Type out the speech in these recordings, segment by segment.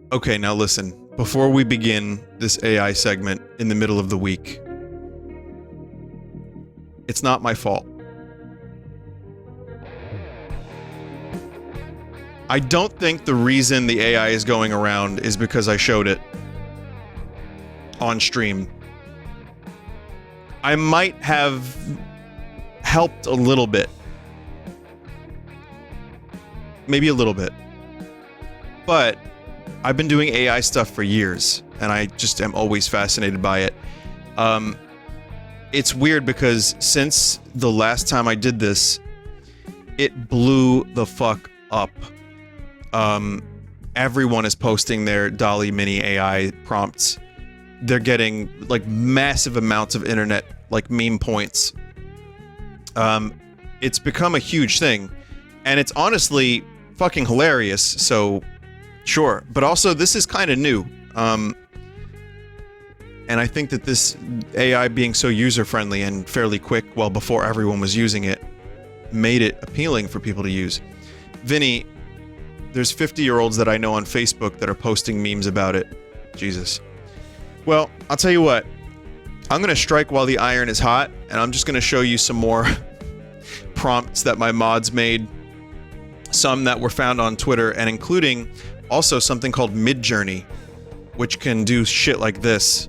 Okay, now listen. Before we begin this AI segment in the middle of the week, it's not my fault. I don't think the reason the AI is going around is because I showed it on stream. I might have helped a little bit. Maybe a little bit. But I've been doing AI stuff for years, and I just am always fascinated by it. It's weird because since the last time I did this, it blew the fuck up. Everyone is posting their Dall-E mini AI prompts. They're getting like massive amounts of internet like meme points. It's become a huge thing, and it's honestly fucking hilarious. So sure, but also this is kind of new. And I think that this AI being so user-friendly and fairly quick, well before everyone was using it, made it appealing for people to use. Vinny, there's 50-year-olds that I know on Facebook that are posting memes about it. Jesus. Well, I'll tell you what. I'm gonna strike while the iron is hot, and I'm just gonna show you some more prompts that my mods made. Some that were found on Twitter, and including also something called Midjourney, which can do shit like this.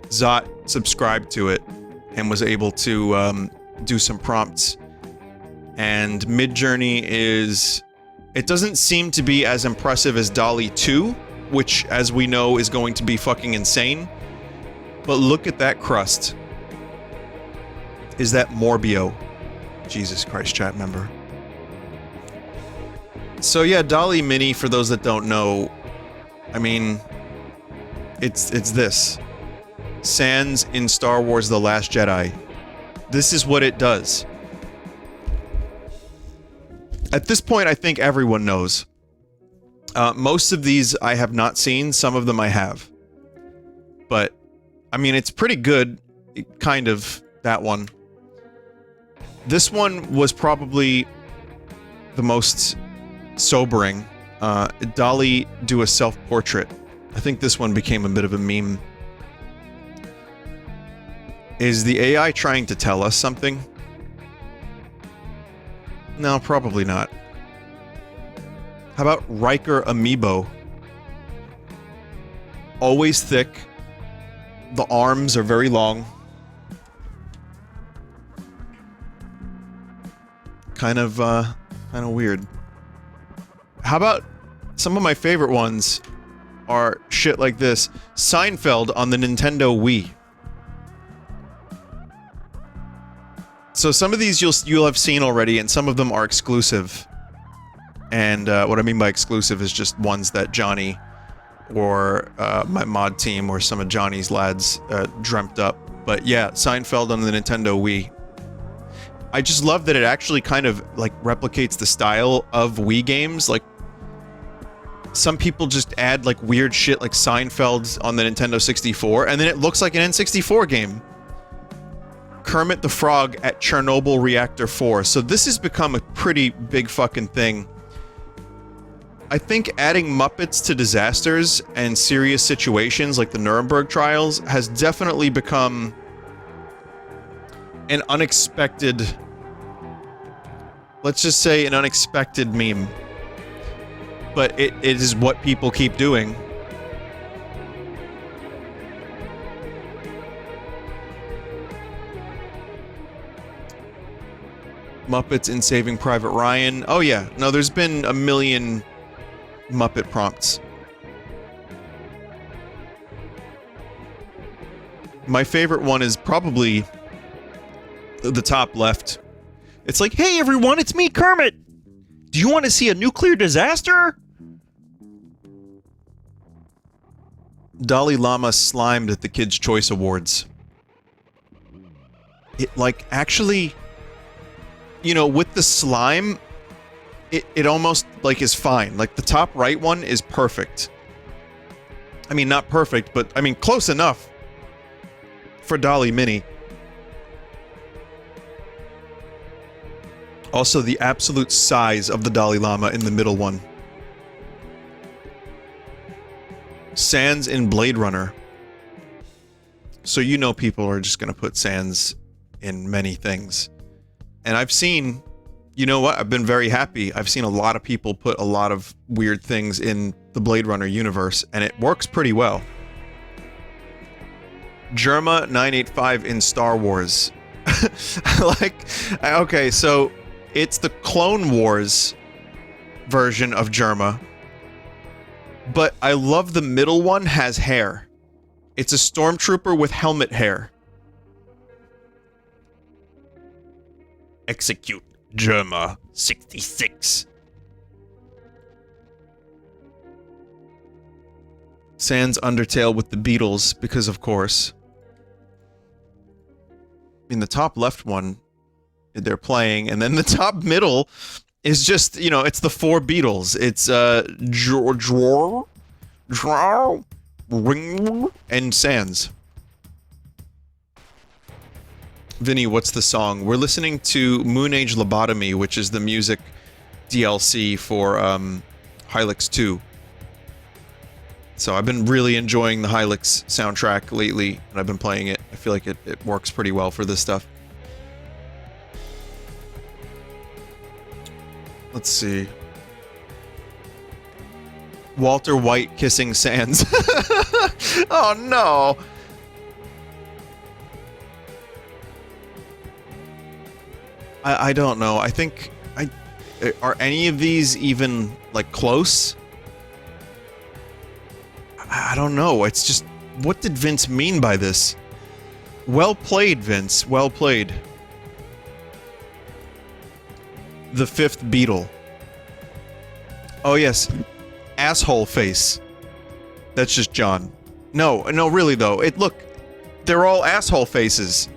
Zot subscribed to it and was able to do some prompts. And Midjourney is... It doesn't seem to be as impressive as Dall-E 2, which, as we know, is going to be fucking insane. But look at that crust. Is that Morbio? Jesus Christ, chat member. So yeah, Dall-E Mini, for those that don't know, I mean, it's this. Sans in Star Wars The Last Jedi. This is what it does. At this point, I think everyone knows. Most of these I have not seen, some of them I have. But, I mean, it's pretty good, kind of, that one. This one was probably the most sobering. Dall-E do a self-portrait. I think this one became a bit of a meme. Is the AI trying to tell us something? No, probably not. How about Riker Amiibo? Always thick. The arms are very long. Kind of weird. How about some of my favorite ones are shit like this. Seinfeld on the Nintendo Wii. So some of these you'll have seen already, and some of them are exclusive. And what I mean by exclusive is just ones that Johnny or my mod team or some of Johnny's lads dreamt up. But yeah, Seinfeld on the Nintendo Wii. I just love that it actually kind of like replicates the style of Wii games. Like some people just add like weird shit like Seinfeld on the Nintendo 64, and then it looks like an N64 game. Kermit the Frog at Chernobyl Reactor 4. So this has become a pretty big fucking thing. I think adding Muppets to disasters and serious situations like the Nuremberg trials has definitely become an unexpected... Let's just say an unexpected meme. But it is what people keep doing. Muppets in Saving Private Ryan. Oh yeah, no, there's been a million Muppet prompts. My favorite one is probably the top left. It's like, hey everyone, it's me, Kermit! Do you want to see a nuclear disaster? Dalai Lama slimed at the Kids' Choice Awards. It, like, actually... You know, with the slime, it almost, like, is fine. Like, the top right one is perfect. I mean, not perfect, but, I mean, close enough for Dall-E Mini. Also, the absolute size of the Dalai Lama in the middle one. Sans in Blade Runner. So you know people are just going to put sans in many things. And I've seen, you know what? I've been very happy. I've seen a lot of people put a lot of weird things in the Blade Runner universe, and it works pretty well. Germa 985 in Star Wars. Okay, so it's the Clone Wars version of Germa, but I love the middle one has hair. It's a stormtrooper with helmet hair. Execute Germa 66. Sans Undertale with the Beatles, because of course. In the top left one, they're playing, and then the top middle is just, you know, it's the 4 Beatles. It's and Sans. Vinny, what's the song? We're listening to Moon Age Lobotomy, which is the music DLC for Hylix 2. So I've been really enjoying the Hylix soundtrack lately, and I've been playing it. I feel like it works pretty well for this stuff. Let's see. Walter White kissing Sans. Oh no! I don't know. I think are any of these even like close? I don't know. It's just, what did Vince mean by this? Well played, Vince. Well played. The 5th Beatle. Oh yes, asshole face. That's just John. No, really though. Look, they're all asshole faces.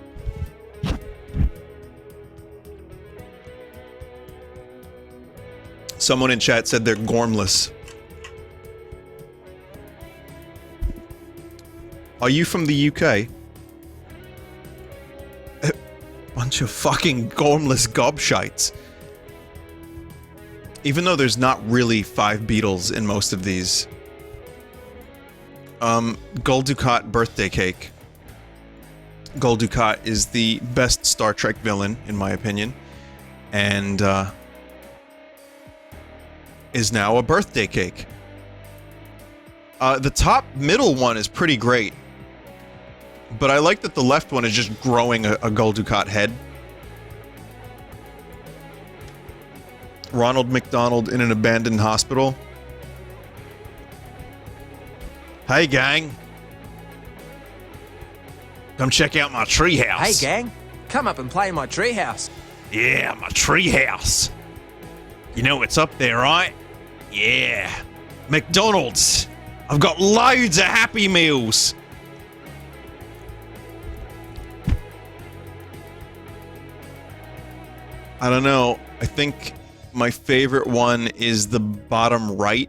Someone in chat said they're gormless. Are you from the UK? Bunch of fucking gormless gobshites. Even though there's not really 5 Beatles in most of these. Gul Dukat birthday cake. Gul Dukat is the best Star Trek villain, in my opinion. And, is now a birthday cake. The top middle one is pretty great. But I like that the left one is just growing a Gul Dukat head. Ronald McDonald in an abandoned hospital. Hey gang. Come check out my treehouse. Hey gang, come up and play in my treehouse. Yeah, my treehouse. You know what's up there, right? Yeah. McDonald's. I've got loads of Happy Meals. I don't know. I think my favorite one is the bottom right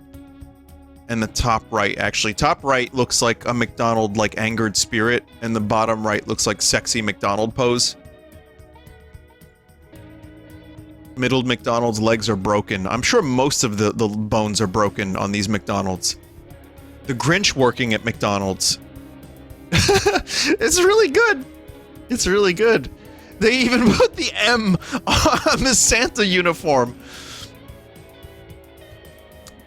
and the top right, actually. Top right looks like a McDonald, like, angered spirit, and the bottom right looks like sexy McDonald pose. Middle McDonald's legs are broken. I'm sure most of the bones are broken on these McDonald's. The Grinch working at McDonald's. It's really good. It's really good. They even put the M on the Santa uniform.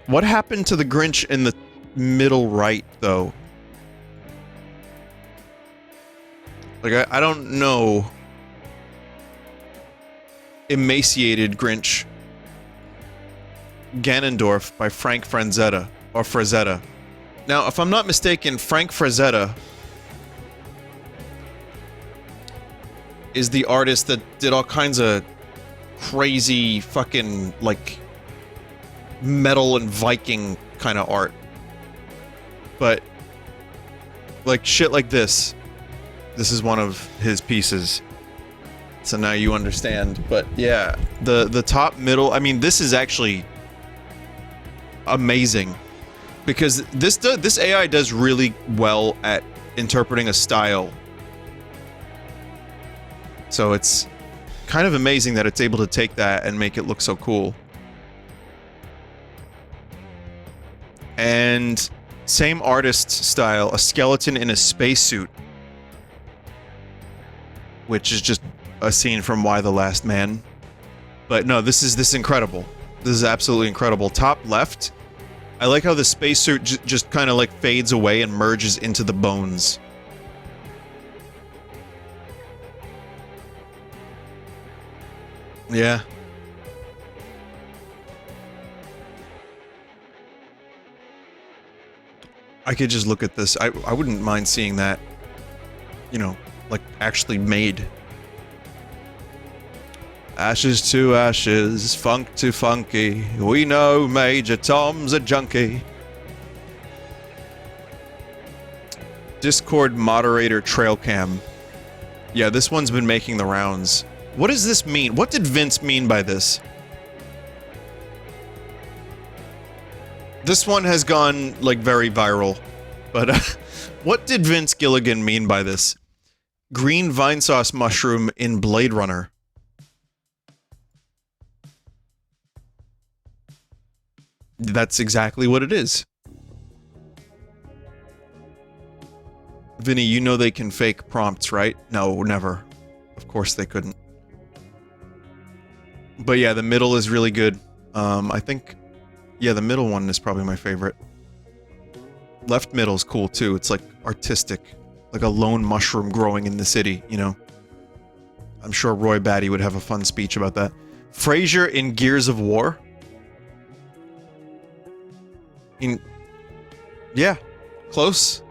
What happened to the Grinch in the middle right, though? Like, I don't know. Emaciated Grinch. Ganondorf by Frank Frazetta. Or Frazetta. Now, if I'm not mistaken, Frank Frazetta is the artist that did all kinds of crazy fucking, like, metal and Viking kind of art. But, like, shit like this. This is one of his pieces. So now you understand. But, yeah, the top middle, I mean, this is actually amazing. Because this AI does really well at interpreting a style. So it's kind of amazing that it's able to take that and make it look so cool. And Same artist style, a skeleton in a spacesuit. Which is just a scene from Y: The Last Man. But no, this is incredible. This is absolutely incredible. Top left, I like how the spacesuit just kind of like fades away and merges into the bones. Yeah. I could just look at this. I wouldn't mind seeing that, you know, like actually made. Ashes to ashes, funk to funky, we know Major Tom's a junkie. Discord moderator trail cam. Yeah, this one's been making the rounds. What does this mean? What did Vince mean by this? This one has gone, like, very viral. But, what did Vince Gilligan mean by this? Green Vinesauce mushroom in Blade Runner. That's exactly what it is. Vinny, you know they can fake prompts, right? No, never. Of course they couldn't. But yeah, the middle is really good. I think... Yeah, the middle one is probably my favorite. Left middle's cool too. It's like artistic. Like a lone mushroom growing in the city, you know? I'm sure Roy Batty would have a fun speech about that. Frasier in Gears of War? Yeah, close.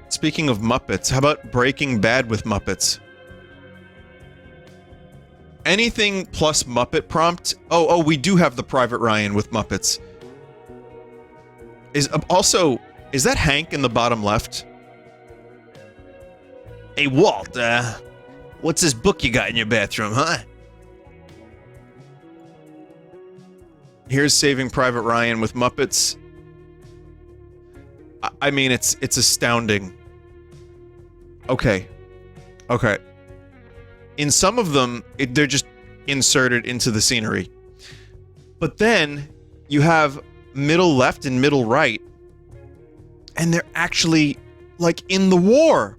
Speaking of Muppets, how about Breaking Bad with Muppets? Anything plus Muppet prompt? Oh, we do have the Private Ryan with Muppets. Is that Hank in the bottom left? Hey, Walt, what's this book you got in your bathroom, huh? Here's Saving Private Ryan with Muppets. I mean, it's astounding. Okay. In some of them, they're just inserted into the scenery. But then, you have middle left and middle right. And they're actually, like, in the war.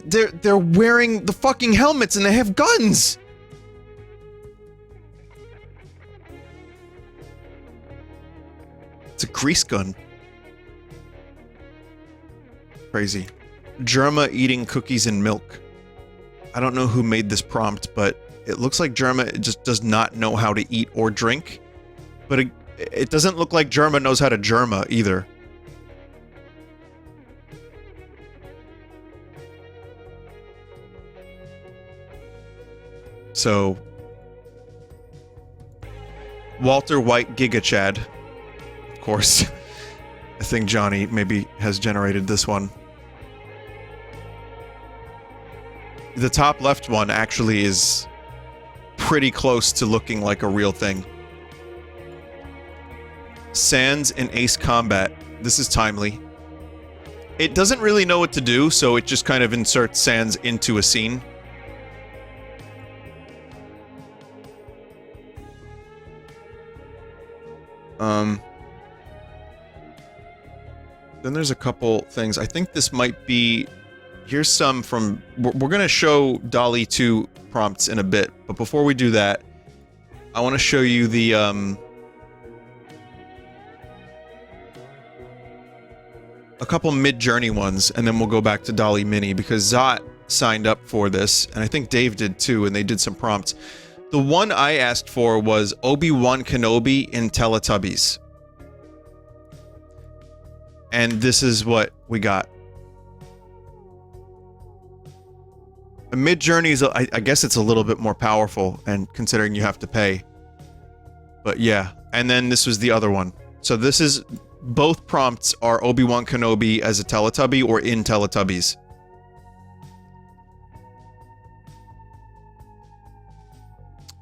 They're wearing the fucking helmets and they have guns! It's a grease gun. Crazy. Germa eating cookies and milk. I don't know who made this prompt, but it looks like Germa just does not know how to eat or drink. But it doesn't look like Germa knows how to Germa either. So... Walter White Giga Chad. Of course. I think Johnny maybe has generated this one. The top left one actually is pretty close to looking like a real thing. Sans in Ace Combat. This is timely. It doesn't really know what to do, so it just kind of inserts Sans into a scene. Then there's a couple things. I think this might be... Here's some from... We're gonna show Dall-E 2 prompts in a bit, but before we do that, I want to show you the, a couple Midjourney ones, and then we'll go back to Dall-E Mini, because Zot signed up for this, and I think Dave did too, and they did some prompts. The one I asked for was Obi-Wan Kenobi in Teletubbies. And this is what we got. Midjourney is, I guess it's a little bit more powerful, and considering you have to pay. But yeah, and then this was the other one. So this is, both prompts are Obi-Wan Kenobi as a Teletubby or in Teletubbies.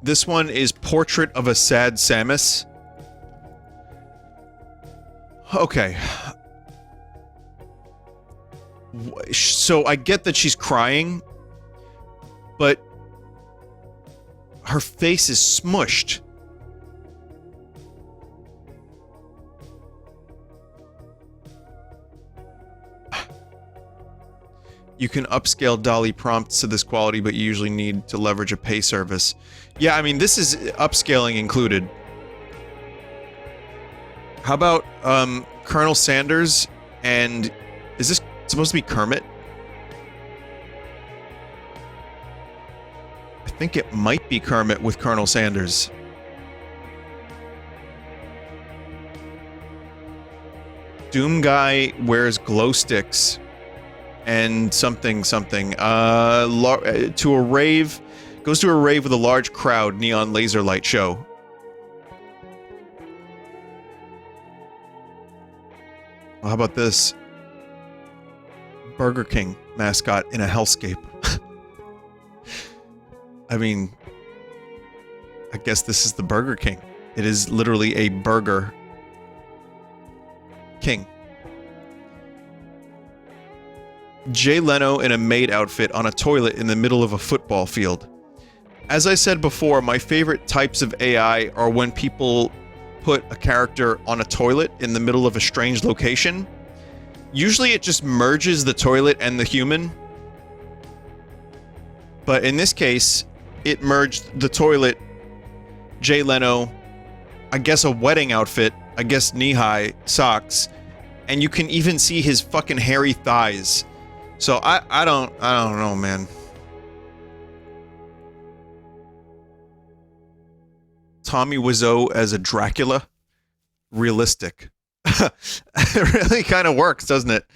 This one is Portrait of a Sad Samus. Okay. So I get that she's crying, but her face is smushed. You can upscale Dall-E prompts to this quality, but you usually need to leverage a pay service. Yeah, I mean, this is upscaling included. How about, Colonel Sanders and... Is this supposed to be Kermit? I think it might be Kermit with Colonel Sanders. Doom Guy wears glow sticks and something. To a rave, goes to a rave with a large crowd, neon laser light show. Well, how about this? Burger King mascot in a hellscape. I mean, I guess this is the Burger King. It is literally a Burger King. Jay Leno in a maid outfit on a toilet in the middle of a football field. As I said before, my favorite types of AI are when people put a character on a toilet in the middle of a strange location. Usually it just merges the toilet and the human. But in this case, it merged the toilet, Jay Leno, I guess a wedding outfit, I guess knee-high socks, and you can even see his fucking hairy thighs. So I don't know, man. Tommy Wiseau as a Dracula, realistic. It really kind of works, doesn't it?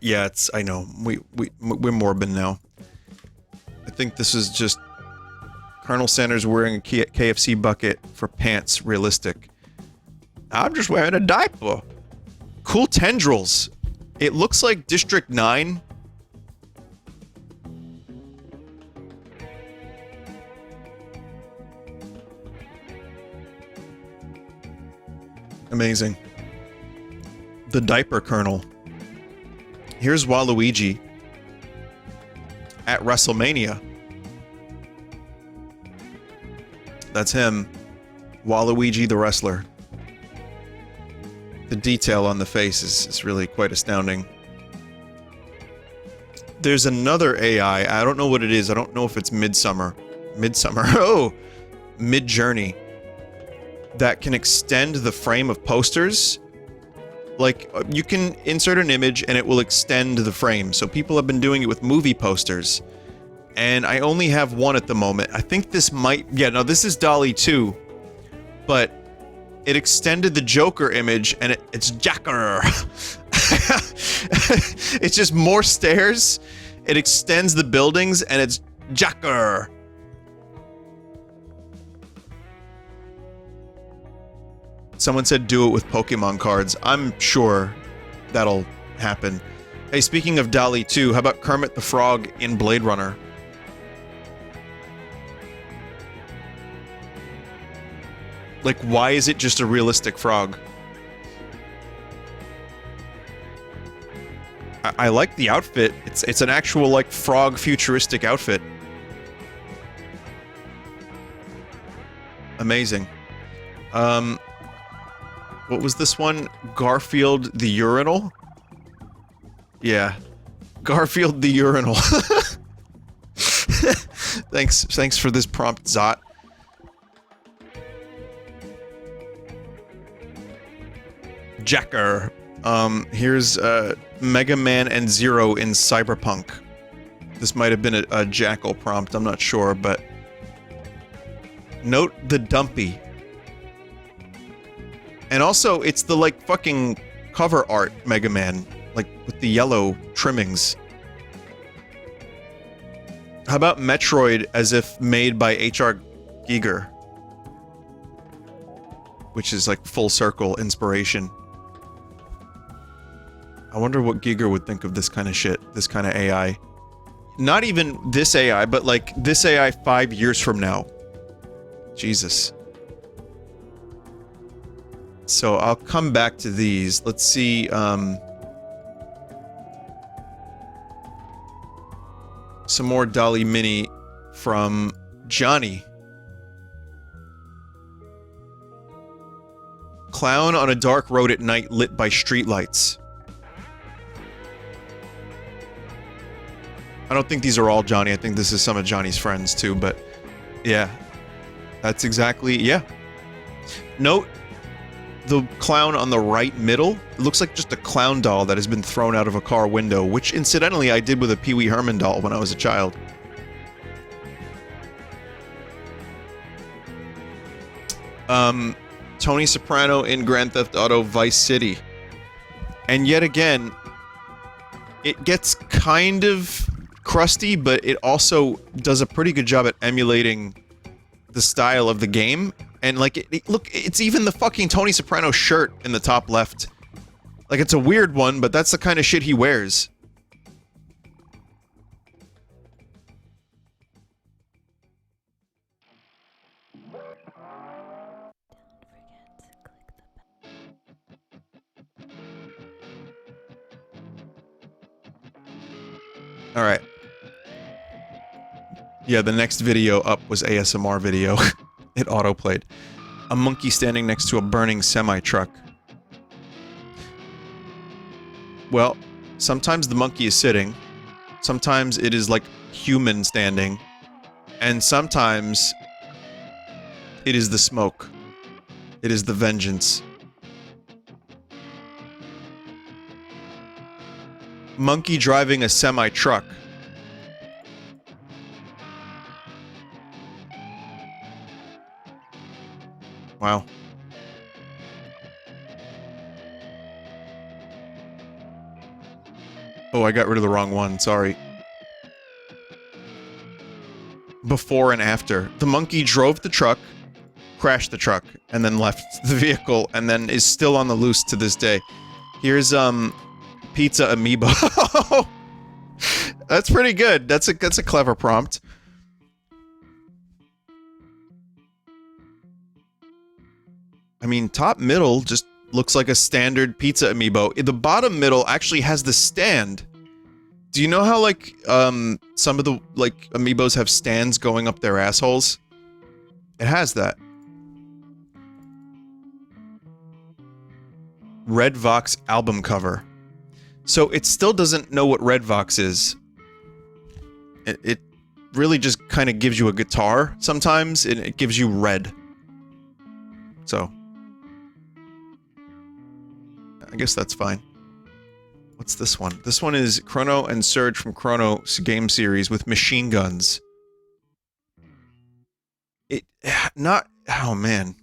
Yeah, it's. I know. We're morbid now. I think this is just Colonel Sanders wearing a KFC bucket for pants. Realistic. I'm just wearing a diaper. Cool tendrils. It looks like District 9. Amazing. The diaper colonel. Here's Waluigi at WrestleMania. That's him. Waluigi the wrestler. The detail on the face is really quite astounding. There's another AI. I don't know what it is. I don't know if it's Midsummer. Oh! Midjourney. That can extend the frame of posters. Like, you can insert an image and it will extend the frame. So people have been doing it with movie posters. And I only have one at the moment. I think this might... Yeah, no, this is Dall-E 2. But it extended the Joker image and it's Jacker. It's just more stairs. It extends the buildings and it's Jacker. Someone said do it with Pokemon cards. I'm sure that'll happen. Hey, speaking of Dall-E 2, how about Kermit the Frog in Blade Runner? Like, why is it just a realistic frog? I like the outfit. It's an actual, like, frog futuristic outfit. Amazing. What was this one? Garfield the urinal? Yeah. Garfield the urinal. Thanks for this prompt, Zot. Jacker. Here's Mega Man and Zero in Cyberpunk. This might have been a Jackal prompt, I'm not sure, but... Note the dumpy. And also, it's the, like, fucking cover art Mega Man. Like, with the yellow trimmings. How about Metroid as if made by H.R. Giger? Which is, like, full circle inspiration. I wonder what Giger would think of this kind of shit, this kind of AI. Not even this AI, but, like, this AI 5 years from now. Jesus. So I'll come back to these. Let's see, some more Dall-E Mini from Johnny. Clown on a dark road at night lit by streetlights. I don't think these are all Johnny. I think this is some of Johnny's friends too, but yeah. That's exactly, yeah. Note the clown on the right middle. It looks like just a clown doll that has been thrown out of a car window, which incidentally I did with a Pee Wee Herman doll when I was a child. Tony Soprano in Grand Theft Auto Vice City. And yet again, it gets kind of crusty, but it also does a pretty good job at emulating the style of the game. And like, look, it's even the fucking Tony Soprano shirt in the top left. Like, it's a weird one, but that's the kind of shit he wears. Alright. Yeah, the next video up was ASMR video. It autoplayed. A monkey standing next to a burning semi-truck. Well, sometimes the monkey is sitting. Sometimes it is like human standing. And sometimes it is the smoke. It is the vengeance. Monkey driving a semi-truck. Wow. Oh, I got rid of the wrong one, sorry. Before and after. The monkey drove the truck, crashed the truck, and then left the vehicle, and then is still on the loose to this day. Here's, Pizza Amiibo. That's pretty good. That's a clever prompt. I mean, top middle just looks like a standard pizza amiibo. The bottom middle actually has the stand. Do you know how, like, some of the, like, amiibos have stands going up their assholes? It has that. Red Vox album cover. So it still doesn't know what Red Vox is. It really just kind of gives you a guitar sometimes, and it gives you red. So I guess that's fine. What's this one? This one is Chrono and Surge from Chrono's game series with machine guns. Oh man.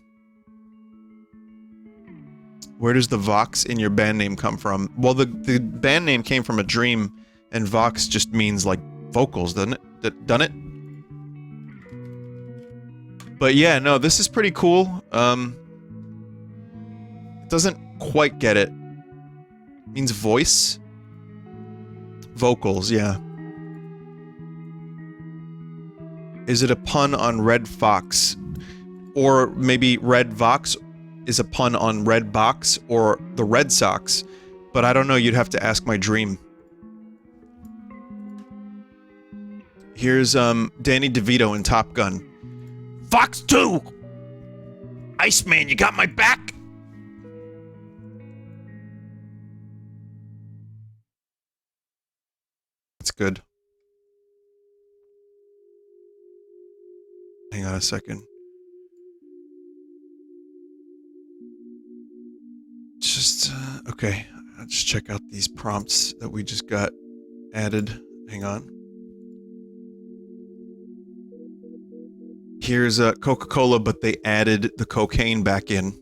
Where does the Vox in your band name come from? Well, the band name came from a dream, and Vox just means, like, vocals, doesn't it? Done it? But yeah, no, this is pretty cool. It doesn't quite get it. It means voice? Vocals, yeah. Is it a pun on Red Fox? Or maybe Red Vox is a pun on Red Box or the Red Sox, but I don't know, you'd have to ask my dream. Here's, Danny DeVito in Top Gun. Fox 2! Iceman, you got my back? That's good. Hang on a second. Just, okay. I'll just check out these prompts that we just got added. Hang on. Here's a Coca-Cola, but they added the cocaine back in.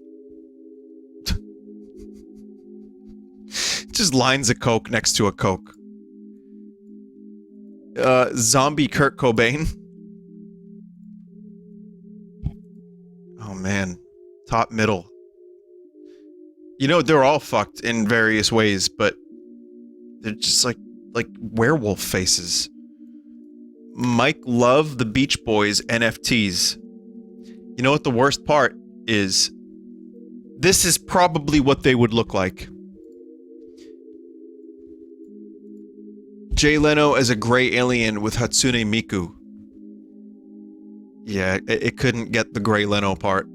Just lines of Coke next to a Coke. Zombie Kurt Cobain. Oh man. Top middle. You know, they're all fucked in various ways, but they're just like werewolf faces. Mike Love, the Beach Boys, NFTs. You know what the worst part is? This is probably what they would look like. Jay Leno as a gray alien with Hatsune Miku. Yeah, it couldn't get the Gray Leno part.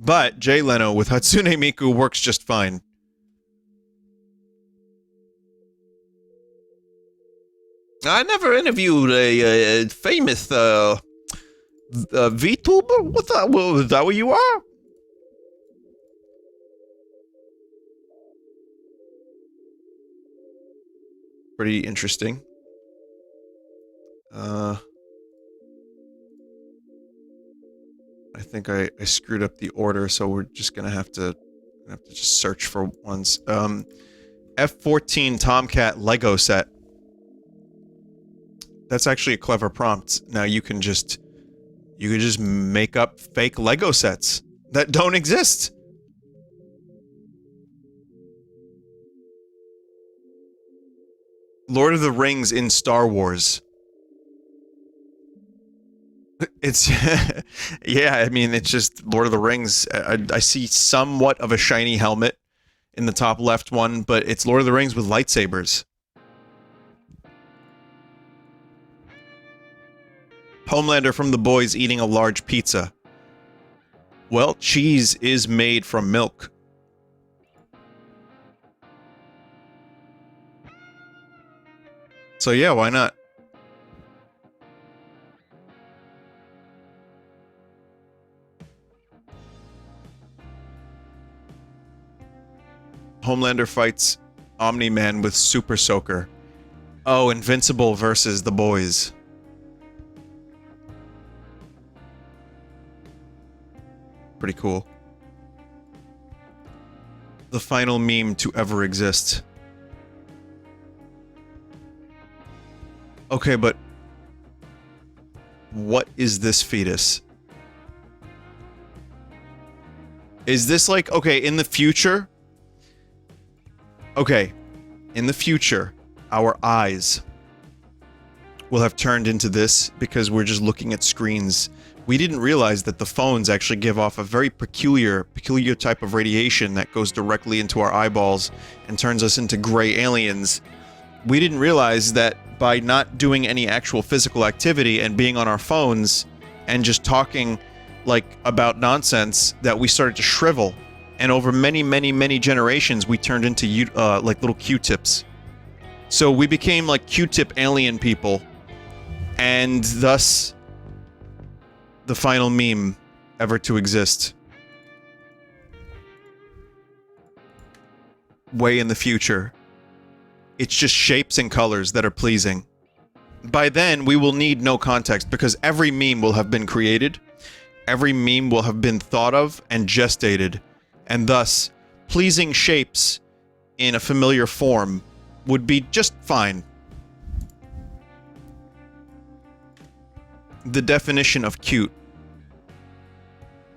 But Jay Leno with Hatsune Miku works just fine. I never interviewed a famous VTuber? What's that? Is that what you are? Pretty interesting. I think I screwed up the order, so we're just gonna have to just search for ones. F-14 Tomcat Lego set. That's actually a clever prompt. Now you can just make up fake Lego sets that don't exist. Lord of the Rings in Star Wars. It's yeah, I mean, it's just Lord of the Rings. I see somewhat of a shiny helmet in the top left one, but it's Lord of the Rings with lightsabers. Homelander from The Boys eating a large pizza. Well, cheese is made from milk. So yeah, why not? Homelander fights Omni-Man with Super Soaker. Oh, Invincible versus The Boys. Pretty cool. The final meme to ever exist. Okay, but what is this fetus? Is this like, okay, in the future? Okay, in the future, our eyes will have turned into this because we're just looking at screens. We didn't realize that the phones actually give off a very peculiar type of radiation that goes directly into our eyeballs and turns us into gray aliens. We didn't realize that by not doing any actual physical activity and being on our phones and just talking like about nonsense, that we started to shrivel. And over many generations, we turned into like little Q-tips. So we became like Q-tip alien people, and thus the final meme ever to exist. Way in the future. It's just shapes and colors that are pleasing. By then, we will need no context because every meme will have been created, every meme will have been thought of and gestated, and thus, pleasing shapes in a familiar form would be just fine. The definition of cute.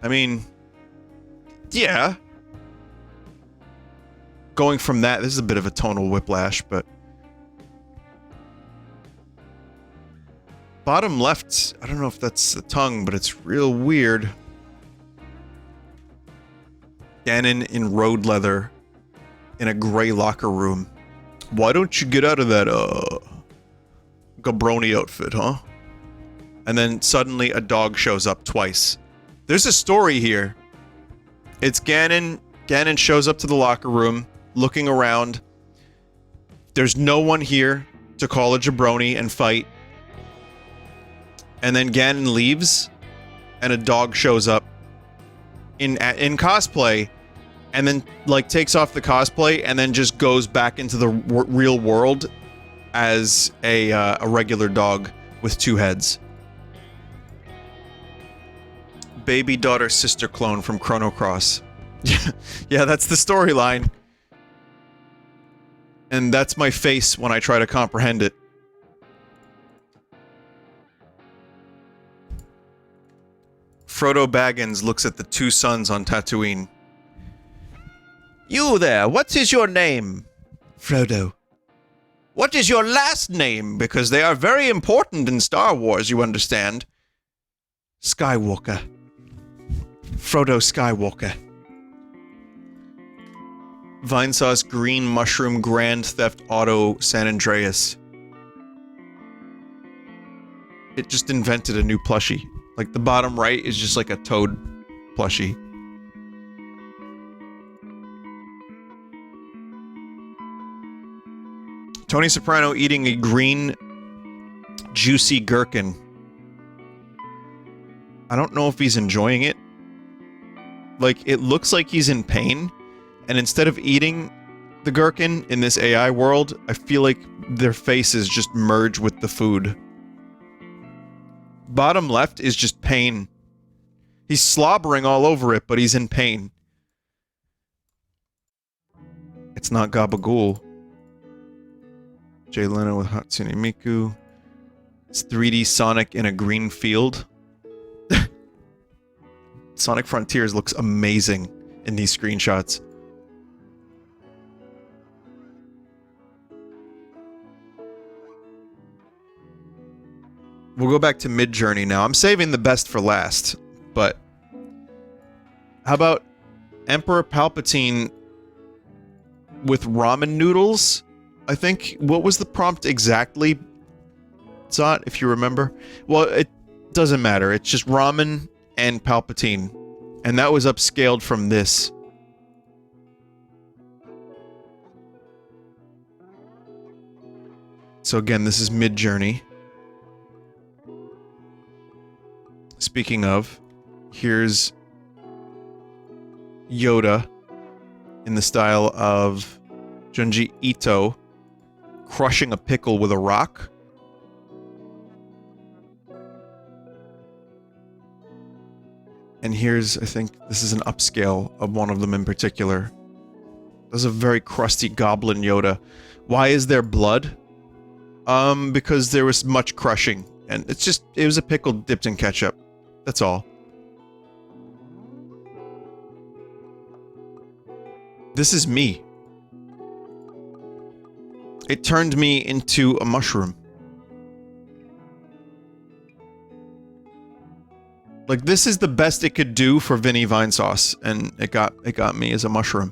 I mean, yeah. Going from that, this is a bit of a tonal whiplash, but... Bottom left, I don't know if that's the tongue, but it's real weird. Ganon in road leather in a gray locker room. Why don't you get out of that, Gabroni outfit, huh? And then suddenly a dog shows up twice. There's a story here. It's Ganon. Ganon shows up to the locker room, looking around. There's no one here to call a jabroni and fight. And then Ganon leaves, and a dog shows up in cosplay, and then like takes off the cosplay and then just goes back into the real world as a regular dog with two heads. Baby daughter sister clone from Chrono Cross. Yeah, that's the storyline. And that's my face when I try to comprehend it. Frodo Baggins looks at the two suns on Tatooine. You there, what is your name? Frodo. What is your last name? Because they are very important in Star Wars, you understand. Skywalker. Frodo Skywalker. Vinesauce Green Mushroom Grand Theft Auto San Andreas. It just invented a new plushie. Like, the bottom right is just like a toad plushie. Tony Soprano eating a green, juicy gherkin. I don't know if he's enjoying it. Like, it looks like he's in pain, and instead of eating the gherkin in this AI world, I feel like their faces just merge with the food. Bottom left is just pain. He's slobbering all over it, but he's in pain. It's not Gabagool. Jay Leno with Hatsune Miku. It's 3D Sonic in a green field. Sonic Frontiers looks amazing in these screenshots. We'll go back to Midjourney now. I'm saving the best for last, but how about Emperor Palpatine with ramen noodles? I think. What was the prompt exactly, Zot, if you remember? Well, it doesn't matter. It's just ramen and Palpatine. And that was upscaled from this. So again, this is Midjourney. Speaking of, here's Yoda in the style of Junji Ito crushing a pickle with a rock. And here's, I think, this is an upscale of one of them in particular. There's a very crusty goblin Yoda. Why is there blood? Because there was much crushing. And it's just, it was a pickle dipped in ketchup. That's all. This is me. It turned me into a mushroom. Like, this is the best it could do for Vinny Vinesauce, and it got me as a mushroom.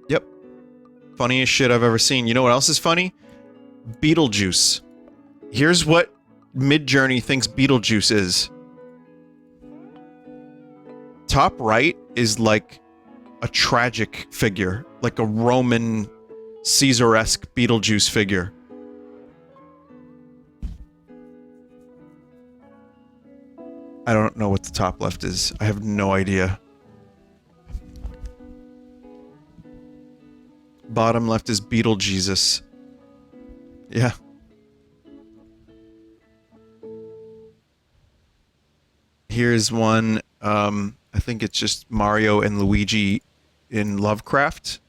Yep. Funniest shit I've ever seen. You know what else is funny? Beetlejuice. Here's what Midjourney thinks Beetlejuice is. Top right is like a tragic figure, like a Roman Caesar-esque Beetlejuice figure. I don't know what the top left is. I have no idea. Bottom left is Beetlejesus. Yeah. Here's one, I think it's just Mario and Luigi in Lovecraft.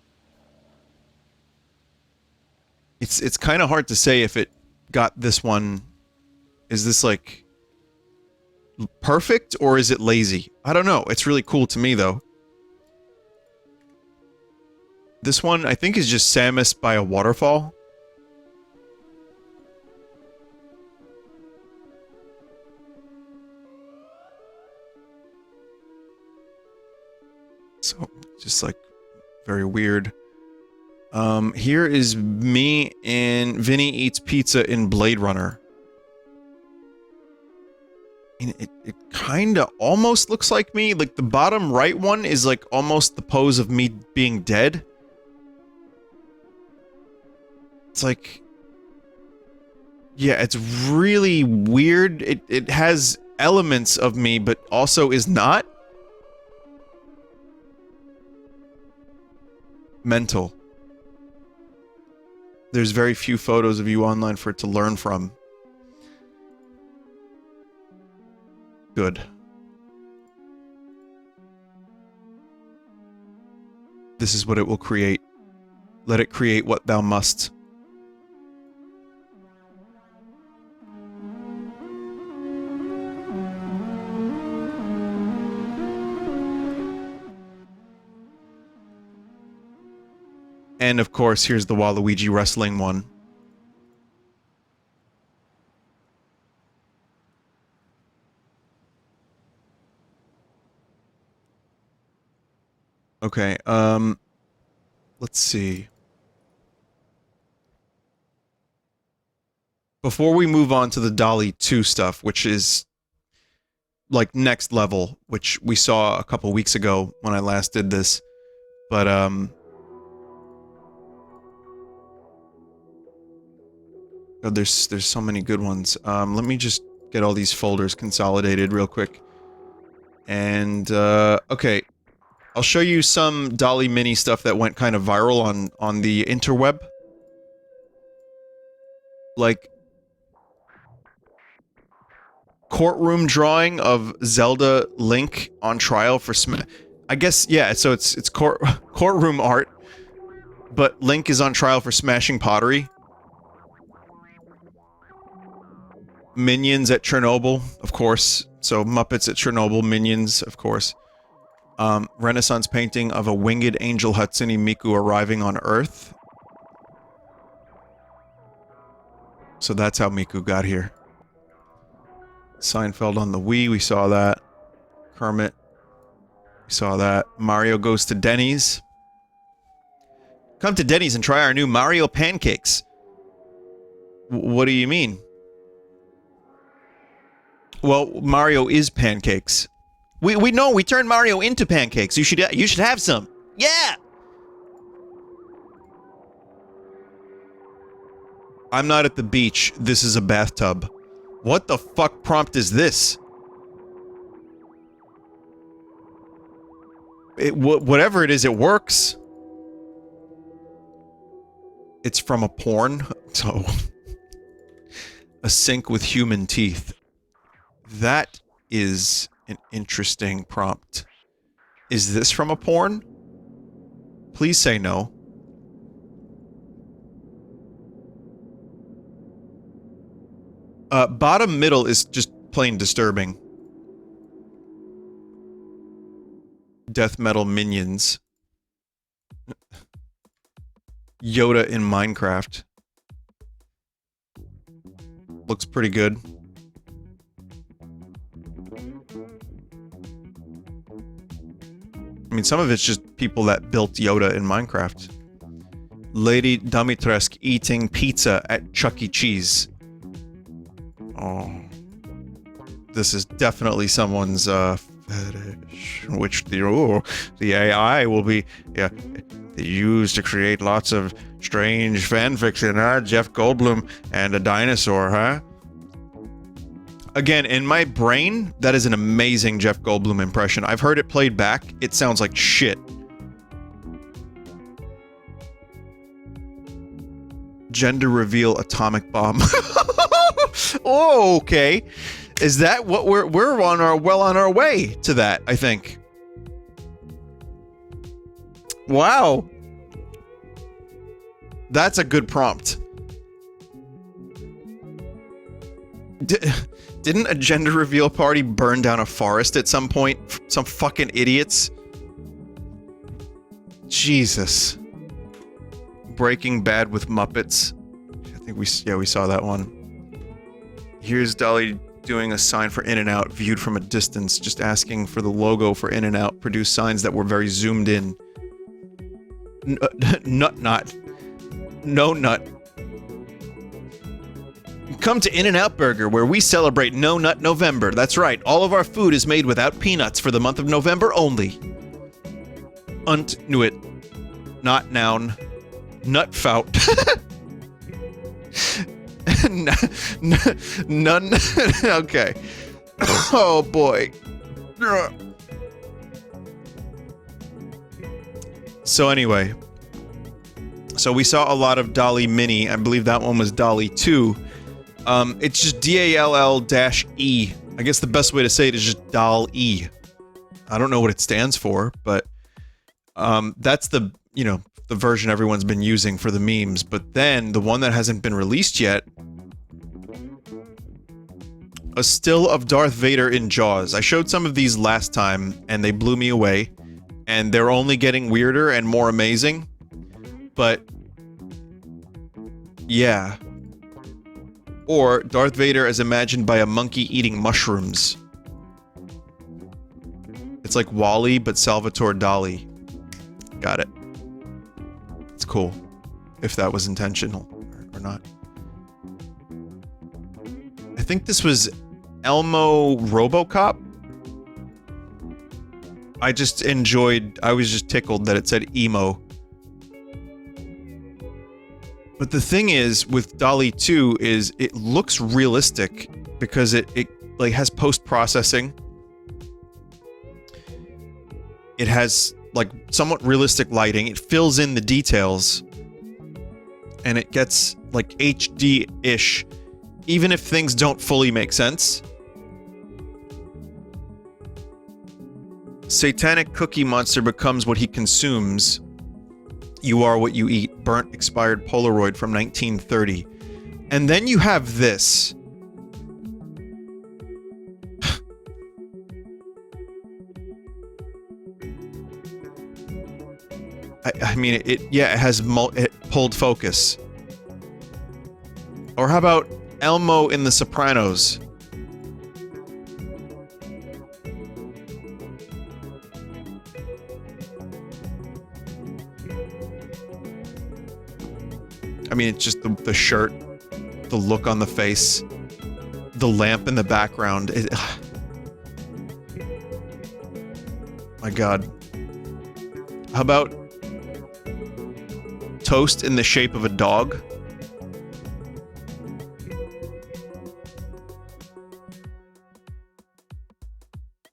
It's kind of hard to say if it got this one. Is this like perfect or is it lazy? I don't know. It's really cool to me though. This one I think is just Samus by a waterfall. So, just like, very weird. Here is me in Vinny Eats Pizza in Blade Runner. And it kinda almost looks like me. Like, the bottom right one is like almost the pose of me being dead. It's like... yeah, it's really weird. It has elements of me, but also is not. Mental. There's very few photos of you online for it to learn from. Good. This is what it will create. Let it create what thou must. And of course, here's the Waluigi wrestling one. Okay, let's see. Before we move on to the Dall-E 2 stuff, which is like next level, which we saw a couple weeks ago when I last did this, but Oh, there's so many good ones. Let me just get all these folders consolidated real quick. And, okay. I'll show you some Dall-E Mini stuff that went kind of viral on the interweb. Like, courtroom drawing of Zelda Link on trial for I guess, yeah, so it's courtroom art, but Link is on trial for smashing pottery. Minions at Chernobyl, of course. So Muppets at Chernobyl, Minions, of course. Renaissance painting of a winged angel Hatsune Miku arriving on Earth. So that's how Miku got here. Seinfeld on the Wii, we saw that. Kermit, we saw that. Mario goes to Denny's. Come to Denny's and try our new Mario pancakes. What do you mean? Well, Mario is pancakes. We know, we turned Mario into pancakes. You should have some. Yeah! I'm not at the beach. This is a bathtub. What the fuck prompt is this? Whatever it is, it works. It's from a porn, so... a sink with human teeth. That is an interesting prompt. Is this from a porn? Please say no. Bottom middle is just plain disturbing. Death metal minions. Yoda in Minecraft. Looks pretty good. I mean, some of it's just people that built Yoda in Minecraft. Lady Dimitrescu eating pizza at Chuck E. Cheese. Oh. This is definitely someone's, fetish. Which the AI will be, yeah, used to create lots of strange fanfiction, huh? Jeff Goldblum and a dinosaur, huh? Again, in my brain, that is an amazing Jeff Goldblum impression. I've heard it played back. It sounds like shit. Gender reveal atomic bomb. Oh, okay. Is that what we're on our way to that, I think. Wow. That's a good prompt. Didn't a gender reveal party burn down a forest at some point? Some fucking idiots. Jesus. Breaking Bad with Muppets. I think we saw that one. Here's Dall-E doing a sign for In-N-Out viewed from a distance, just asking for the logo for In-N-Out, produced signs that were very zoomed in. Nut. No nut. Come to In-N-Out Burger, where we celebrate No Nut November. That's right, all of our food is made without peanuts for the month of November only. Unt knew it. Not noun. Nutfout. None. Okay. Oh boy. So anyway. So we saw a lot of Dall-E Mini. I believe that one was Dall-E 2. It's just Dall-E. I guess the best way to say it is just Dall-E. I don't know what it stands for, but that's the, you know, the version everyone's been using for the memes. But then the one that hasn't been released yet, a still of Darth Vader in Jaws. I showed some of these last time and they blew me away, and they're only getting weirder and more amazing. But yeah. Or Darth Vader as imagined by a monkey eating mushrooms. It's like WALL-E, but Salvatore Dall-E. Got it. It's cool. If that was intentional or not. I think this was Elmo RoboCop. I was just tickled that it said emo. But the thing is with Dall-E 2 is it looks realistic because it like has post-processing. It has like somewhat realistic lighting. It fills in the details and it gets like HD-ish even if things don't fully make sense. Satanic Cookie Monster becomes what he consumes. You are what you eat. Burnt expired Polaroid from 1930. And then you have this. I mean, it has it pulled focus. Or how about Elmo in The Sopranos? I mean, it's just the shirt, the look on the face, the lamp in the background. My God. How about toast in the shape of a dog?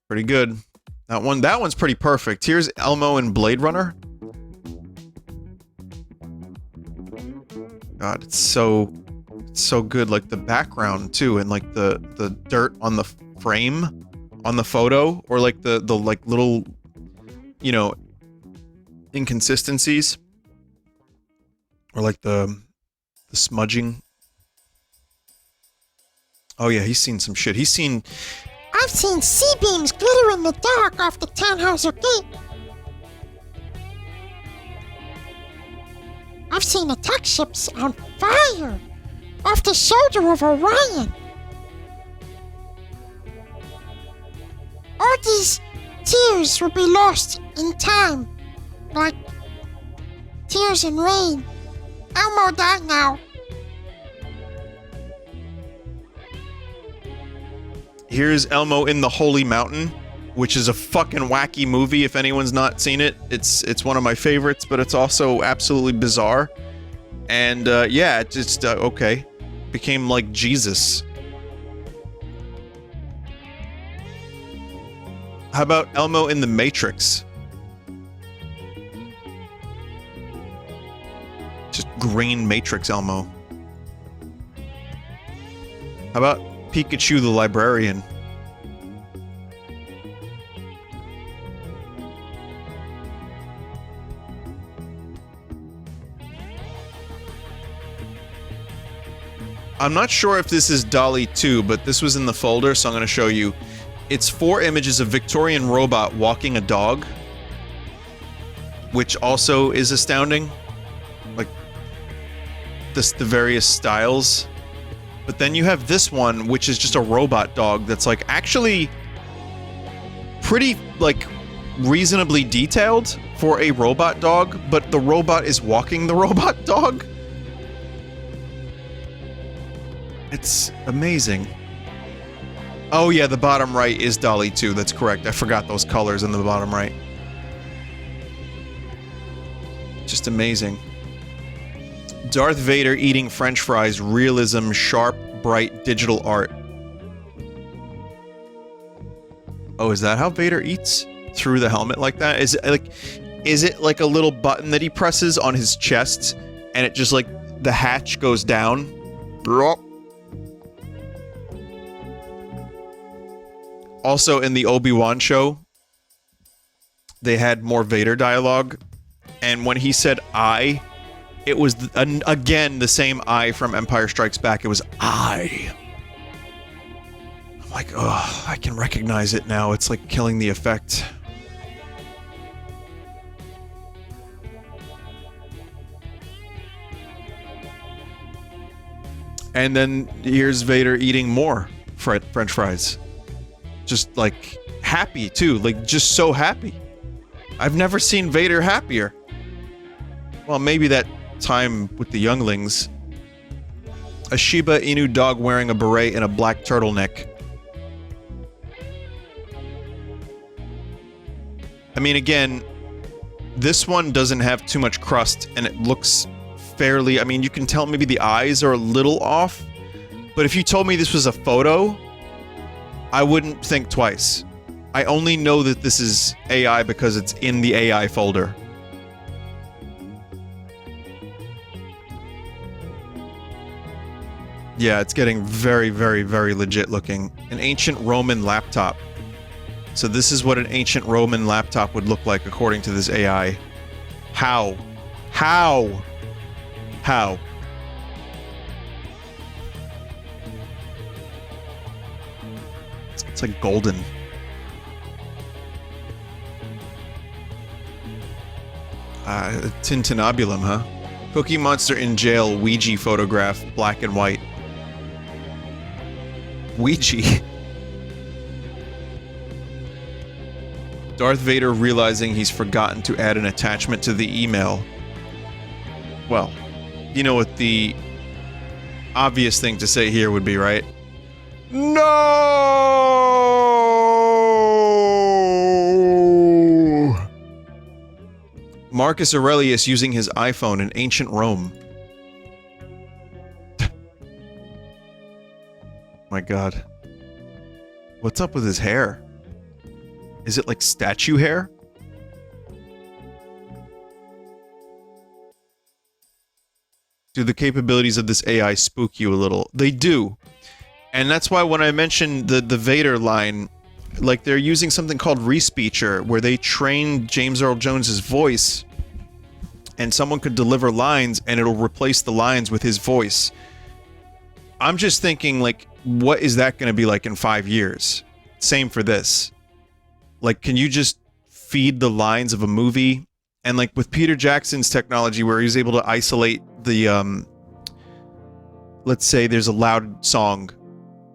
Pretty good. That one's pretty perfect. Here's Elmo in Blade Runner. God, it's so good. Like the background too, and like the dirt on the frame on the photo, or like the like little, you know, inconsistencies, or like the smudging. Oh yeah, he's seen some shit. I've seen C-beams glitter in the dark off the Tannhauser Gate. I've seen attack ships on fire off the shoulder of Orion. All these tears will be lost in time, like tears in rain. Elmo died now. Here's Elmo in The Holy Mountain, which is a fucking wacky movie. If anyone's not seen it, it's one of my favorites, but it's also absolutely bizarre. And yeah, it just okay, became like Jesus. How about Elmo in The Matrix? Just green Matrix Elmo. How about Pikachu the Librarian? I'm not sure if this is Dall-E 2, but this was in the folder, so I'm going to show you. It's 4 images of Victorian robot walking a dog, which also is astounding. Like, the various styles. But then you have this one, which is just a robot dog that's, like, actually pretty, like, reasonably detailed for a robot dog, but the robot is walking the robot dog. It's amazing. Oh yeah, the bottom right is Dall-E 2, that's correct. I forgot those colors in the bottom right. Just amazing. Darth Vader eating French fries, realism, sharp, bright, digital art. Oh, is that how Vader eats? Through the helmet like that? Is it like a little button that he presses on his chest and it just like the hatch goes down? Also, in the Obi-Wan show, they had more Vader dialogue, and when he said "I," it was again the same "I" from Empire Strikes Back. It was "I." I'm like, oh, I can recognize it now. It's like killing the effect. And then here's Vader eating more French fries. Just, like, happy, too. Like, just so happy. I've never seen Vader happier. Well, maybe that time with the younglings. A Shiba Inu dog wearing a beret and a black turtleneck. I mean, again, this one doesn't have too much crust, and it looks fairly... I mean, you can tell maybe the eyes are a little off, but if you told me this was a photo, I wouldn't think twice. I only know that this is AI because it's in the AI folder. Yeah, it's getting very, very, very legit looking. An ancient Roman laptop. So this is what an ancient Roman laptop would look like according to this AI. How? How? How? It's like golden. Tintinabulum, huh? Cookie Monster in jail, Ouija photograph, black and white. Ouija. Darth Vader realizing he's forgotten to add an attachment to the email. Well, you know what the obvious thing to say here would be, right? No! Marcus Aurelius using his iPhone in ancient Rome. My god. What's up with his hair? Is it like statue hair? Do the capabilities of this AI spook you a little? They do. And that's why when I mentioned the Vader line, like they're using something called Respeecher, where they train James Earl Jones's voice, and someone could deliver lines and it'll replace the lines with his voice. I'm just thinking, like, what is that going to be like in 5 years? Same for this. Like, can you just feed the lines of a movie? And like with Peter Jackson's technology where he's able to isolate the, let's say there's a loud song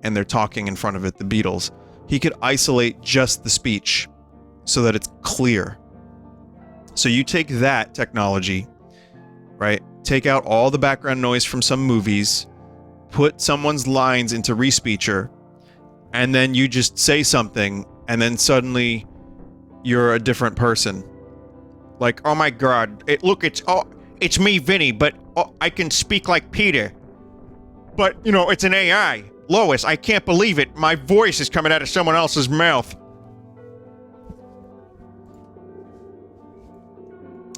and they're talking in front of it, the Beatles. He could isolate just the speech so that it's clear. So you take that technology, right? Take out all the background noise from some movies, put someone's lines into Respeecher, and then you just say something, and then suddenly you're a different person. Like, oh my god, it's me, Vinny, but I can speak like Peter. But, you know, it's an AI. Lois, I can't believe it. My voice is coming out of someone else's mouth.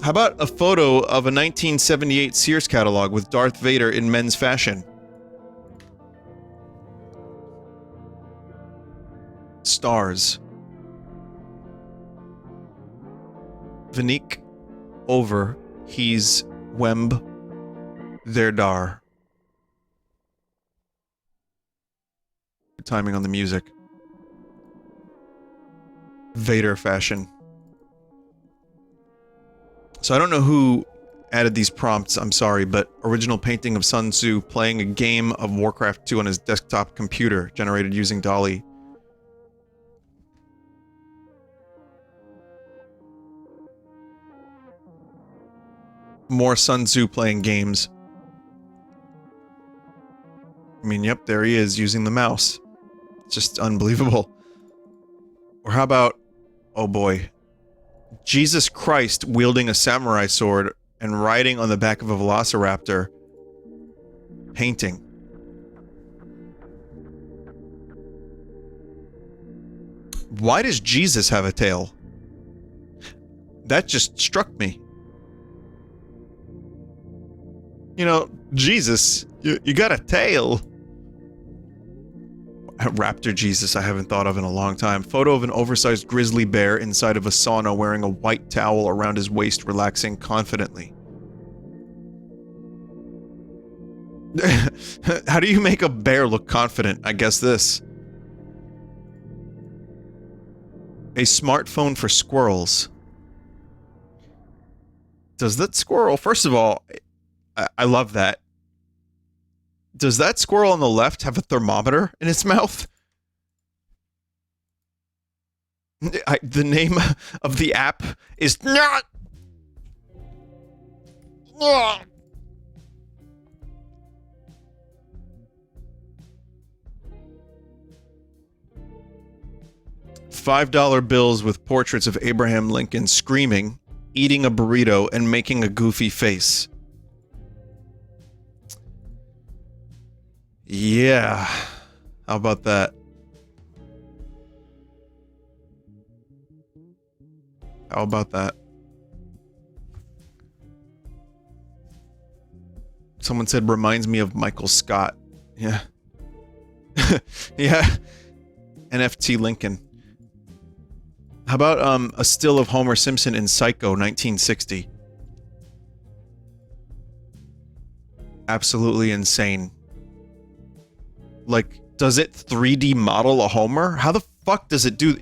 How about a photo of a 1978 Sears catalog with Darth Vader in men's fashion? Stars. Vinik over he's Wemb Verdar. Good timing on the music. Vader fashion. So I don't know who added these prompts, I'm sorry, but original painting of Sun Tzu playing a game of Warcraft 2 on his desktop computer, generated using Dall-E. More Sun Tzu playing games. I mean, yep, there he is using the mouse. Just unbelievable. Or how about, oh boy, Jesus Christ wielding a samurai sword and riding on the back of a velociraptor. Painting. Why does Jesus have a tail? That just struck me. You know, Jesus, you got a tail. Raptor Jesus I haven't thought of in a long time. Photo of an oversized grizzly bear inside of a sauna wearing a white towel around his waist, relaxing confidently. How do you make a bear look confident? I guess this. A smartphone for squirrels. Does that squirrel... First of all, I love that. Does that squirrel on the left have a thermometer in its mouth? The name of the app is not... $5 bills with portraits of Abraham Lincoln screaming, eating a burrito, and making a goofy face. Yeah. How about that? How about that? Someone said reminds me of Michael Scott. Yeah. Yeah. NFT Lincoln. How about a still of Homer Simpson in Psycho 1960? Absolutely insane. Like, does it 3D model a Homer? How the fuck does it do?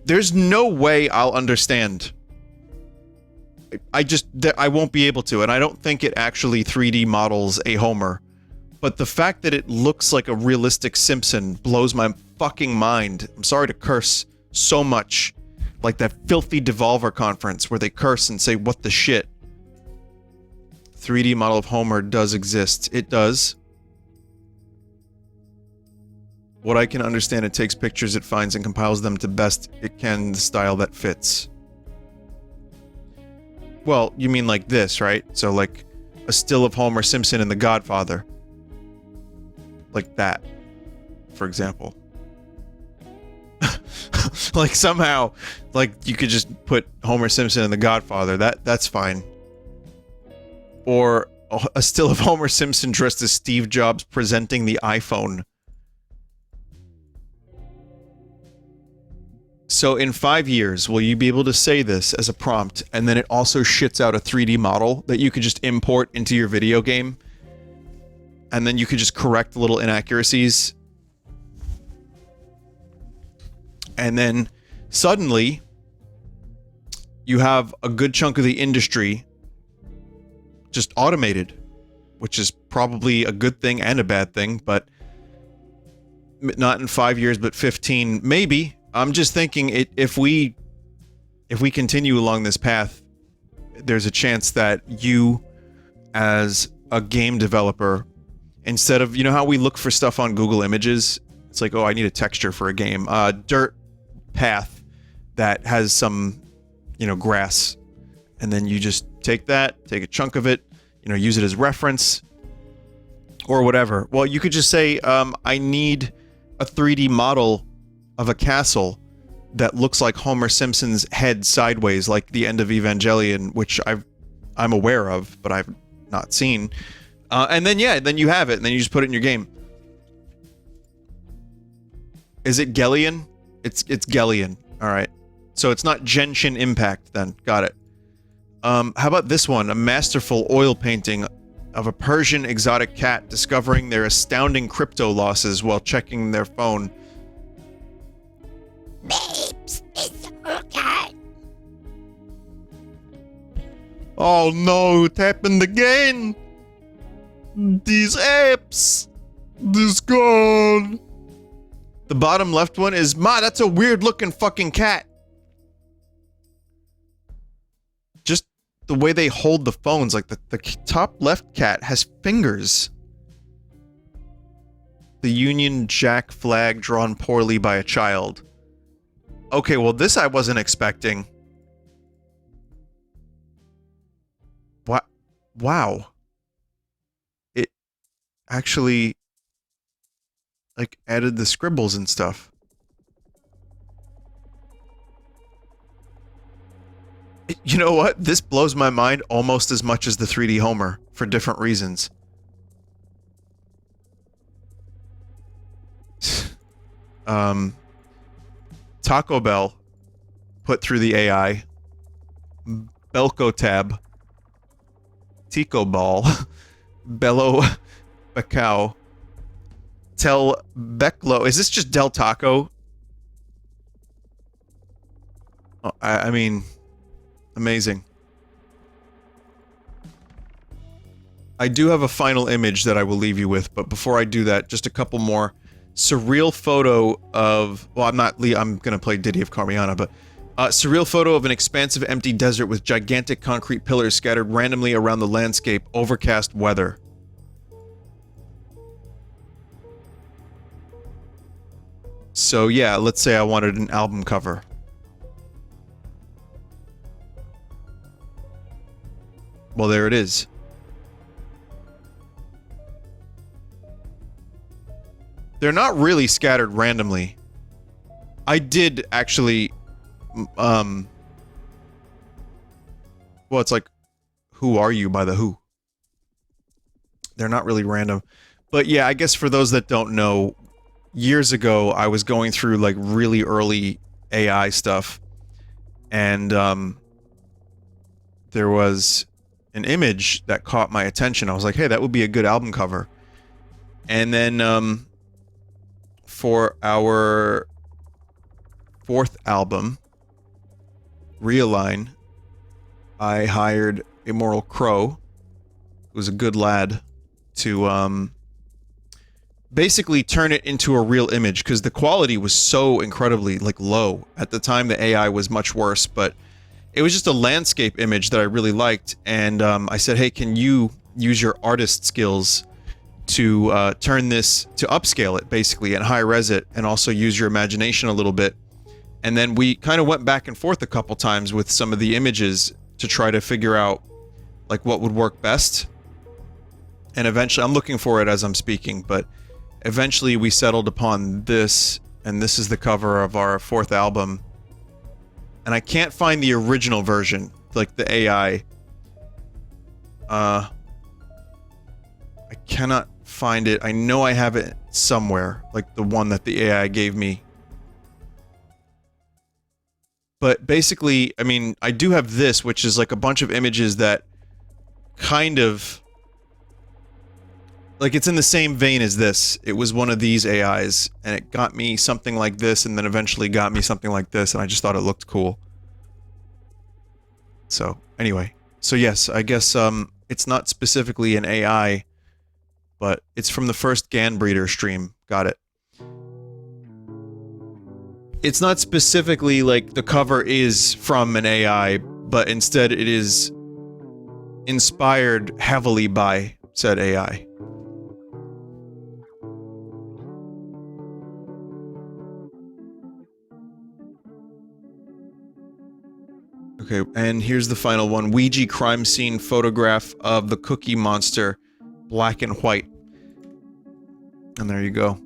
There's no way I'll understand. I won't be able to, and I don't think it actually 3D models a Homer. But the fact that it looks like a realistic Simpson blows my fucking mind. I'm sorry to curse so much. Like that filthy Devolver conference where they curse and say, what the shit? 3D model of Homer does exist. It does. What I can understand, it takes pictures it finds and compiles them to best it can, the style that fits. Well, you mean like this, right? So like a still of Homer Simpson in The Godfather. Like that, for example. Like somehow, like you could just put Homer Simpson in The Godfather. That's fine. Or a still of Homer Simpson dressed as Steve Jobs presenting the iPhone. So in 5 years, will you be able to say this as a prompt, and then it also shits out a 3D model that you could just import into your video game? And then you could just correct little inaccuracies? And then, suddenly, you have a good chunk of the industry just automated, which is probably a good thing and a bad thing, but not in 5 years, but 15, maybe. I'm just thinking if we continue along this path, there's a chance that you, as a game developer, instead of, you know how we look for stuff on Google Images? It's like, oh, I need a texture for a game. Dirt path that has some, you know, grass. And then you just take that, take a chunk of it, you know, use it as reference or whatever. Well, you could just say, I need a 3D model of a castle that looks like Homer Simpson's head sideways, like the end of Evangelion, which I'm aware of, but I've not seen. And then, yeah, then you have it, and then you just put it in your game. Is it Gellion? It's Gellion. All right. So it's not Genshin Impact then. Got it. How about this one? A masterful oil painting of a Persian exotic cat discovering their astounding crypto losses while checking their phone. Babes, it's a cat. Oh no, it happened again! These apps! This gone! The bottom left one is, Ma, that's a weird looking fucking cat. Just the way they hold the phones, like the top left cat has fingers. The Union Jack flag drawn poorly by a child. Okay, well this I wasn't expecting. What? Wow. It actually like added the scribbles and stuff. You know what? This blows my mind almost as much as the 3D Homer for different reasons. Taco Bell put through the AI. Belko Tab. Tico Ball. Bello Bacao. Tel Beclo. Is this just Del Taco? Oh, I mean, amazing. I do have a final image that I will leave you with, but before I do that, just a couple more. Surreal photo of, well, I'm gonna play Diddy of Carmiana, but surreal photo of an expansive empty desert with gigantic concrete pillars scattered randomly around the landscape, overcast weather. So yeah, let's say I wanted an album cover. Well, there it is. They're not really scattered randomly. I did actually, well, it's like, Who Are You by The Who. They're not really random. But yeah, I guess for those that don't know, years ago, I was going through like really early AI stuff. And there was an image that caught my attention. I was like, hey, that would be a good album cover. And then for our 4th album, Realign, I hired Immoral Crow, who's a good lad, to basically turn it into a real image, because the quality was so incredibly like low. At the time, the AI was much worse, but it was just a landscape image that I really liked. And I said, hey, can you use your artist skills to turn this, to upscale it basically and high res it, and also use your imagination a little bit. And then we kind of went back and forth a couple times with some of the images to try to figure out like what would work best. And eventually, I'm looking for it as I'm speaking, but eventually we settled upon this, and this is the cover of our 4th album. And I can't find the original version, like the AI. I cannot find it. I know I have it somewhere, like the one that the AI gave me. But basically, I mean, I do have this, which is like a bunch of images that kind of... like, it's in the same vein as this. It was one of these AIs, and it got me something like this, and then eventually got me something like this, and I just thought it looked cool. So, anyway. So yes, I guess, it's not specifically an AI, but it's from the first GAN Breeder stream. Got it. It's not specifically like the cover is from an AI, but instead it is inspired heavily by said AI. Okay, and here's the final one. Ouija crime scene photograph of the Cookie Monster, black and white. And there you go.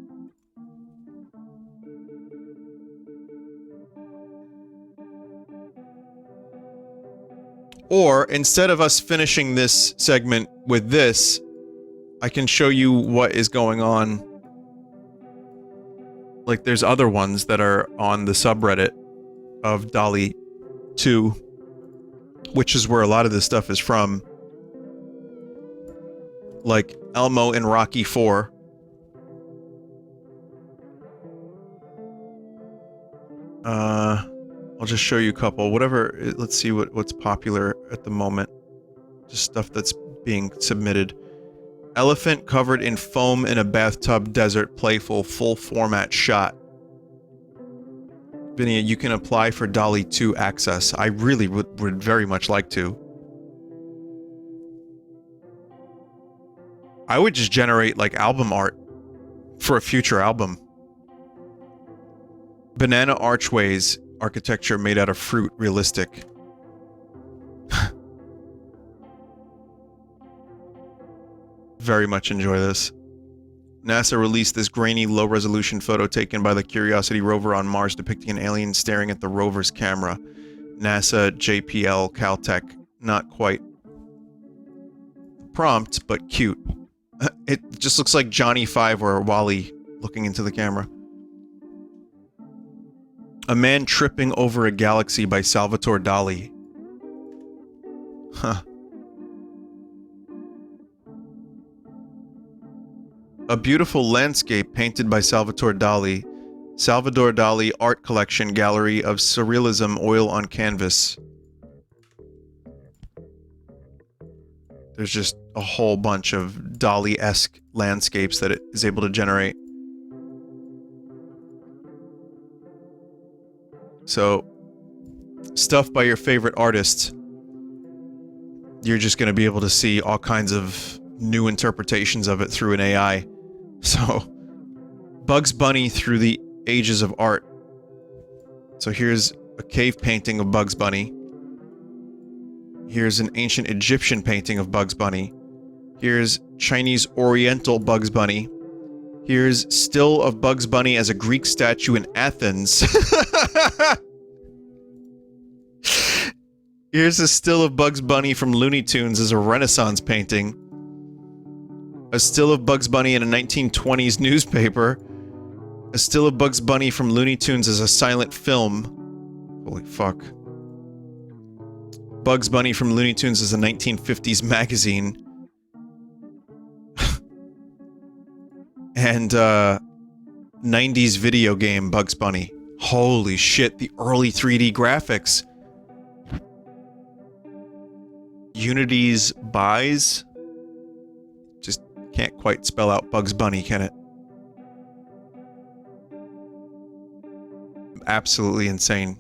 Or, instead of us finishing this segment with this, I can show you what is going on. Like, there's other ones that are on the subreddit of Dall-E 2, which is where a lot of this stuff is from. Like Elmo in Rocky 4. I'll just show you a couple. Whatever, let's see what's popular at the moment. Just stuff that's being submitted. Elephant covered in foam in a bathtub desert playful full format shot. Vinny, you can apply for Dall-E 2 access. I really would very much like to. I would just generate like album art for a future album. Banana archways, architecture made out of fruit, realistic. Very much enjoy this. NASA released this grainy, low-resolution photo taken by the Curiosity rover on Mars depicting an alien staring at the rover's camera. NASA, JPL, Caltech. Not quite prompt, but cute. It just looks like Johnny Five or Wally looking into the camera. A Man Tripping Over a Galaxy by Salvatore Dall-E. Huh. A beautiful landscape painted by Salvatore Dall-E. Salvador Dall-E Art Collection Gallery of Surrealism Oil on Canvas. There's just a whole bunch of Dall-E-esque landscapes that it is able to generate. So, stuff by your favorite artist. You're just going to be able to see all kinds of new interpretations of it through an AI. So, Bugs Bunny through the ages of art. So here's a cave painting of Bugs Bunny. Here's an ancient Egyptian painting of Bugs Bunny. Here's Chinese Oriental Bugs Bunny. Here's still of Bugs Bunny as a Greek statue in Athens. Here's a still of Bugs Bunny from Looney Tunes as a Renaissance painting. A still of Bugs Bunny in a 1920s newspaper. A still of Bugs Bunny from Looney Tunes as a silent film. Holy fuck. Bugs Bunny from Looney Tunes as a 1950s magazine. And, 90s video game Bugs Bunny. Holy shit, the early 3D graphics. Unity's buys? Just can't quite spell out Bugs Bunny, can it? Absolutely insane.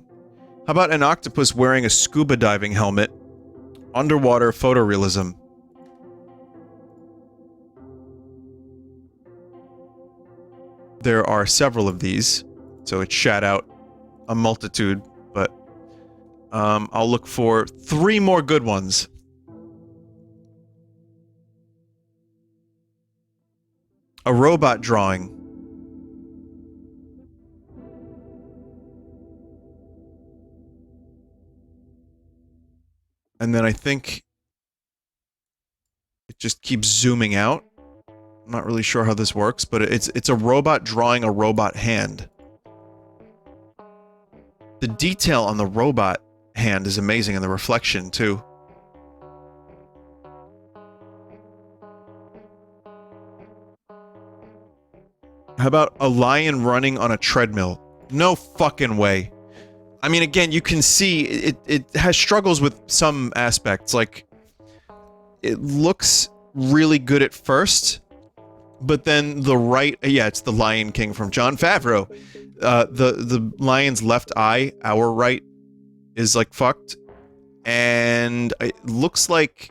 How about an octopus wearing a scuba diving helmet? Underwater photorealism. There are several of these, so it shat out a multitude, but I'll look for 3 more good ones. A robot drawing. And then I think it just keeps zooming out. I'm not really sure how this works, but it's a robot drawing a robot hand. The detail on the robot hand is amazing, and the reflection too. How about a lion running on a treadmill? No fucking way. I mean, again, you can see it has struggles with some aspects. Like, it looks really good at first, but then the right... Yeah, it's the Lion King from Jon Favreau. The lion's left eye, our right, is, like, fucked. And it looks like...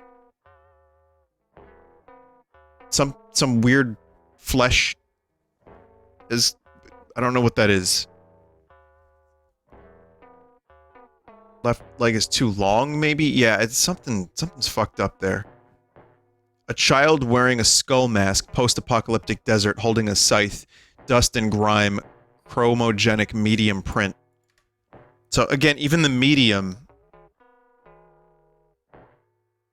some weird flesh is... I don't know what that is. Left leg is too long, maybe? Yeah, it's something's fucked up there. A child wearing a skull mask, post-apocalyptic desert, holding a scythe, dust and grime, chromogenic medium print. So again, even the medium...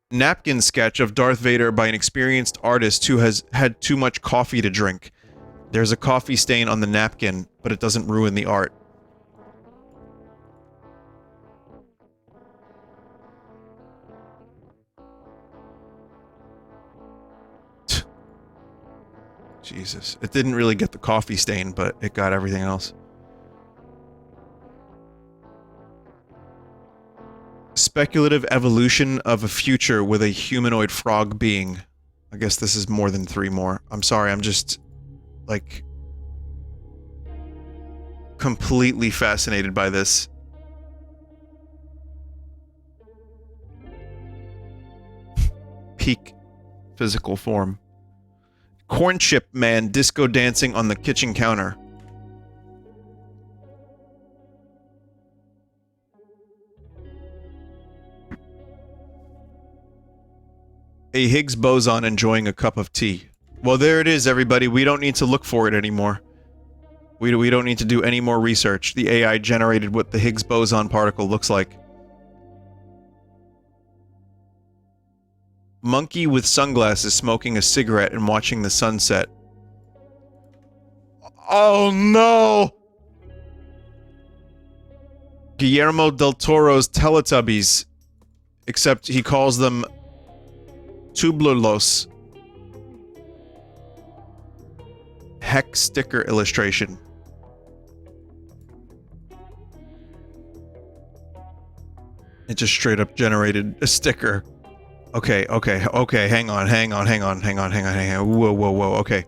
Napkin sketch of Darth Vader by an experienced artist who has had too much coffee to drink. There's a coffee stain on the napkin, but it doesn't ruin the art. Jesus. It didn't really get the coffee stain, but it got everything else. Speculative evolution of a future with a humanoid frog being. I guess this is more than 3 more. I'm sorry, I'm just... like... completely fascinated by this. Peak physical form. Corn chip man disco dancing on the kitchen counter. A Higgs boson enjoying a cup of tea. Well, there it is, everybody. We don't need to look for it anymore. We don't need to do any more research. The AI generated what the Higgs boson particle looks like. Monkey with sunglasses smoking a cigarette and watching the sunset. Oh no! Guillermo del Toro's Teletubbies. Except he calls them Tublulos. Heck sticker illustration. It just straight up generated a sticker. Okay, hang on. Whoa, okay.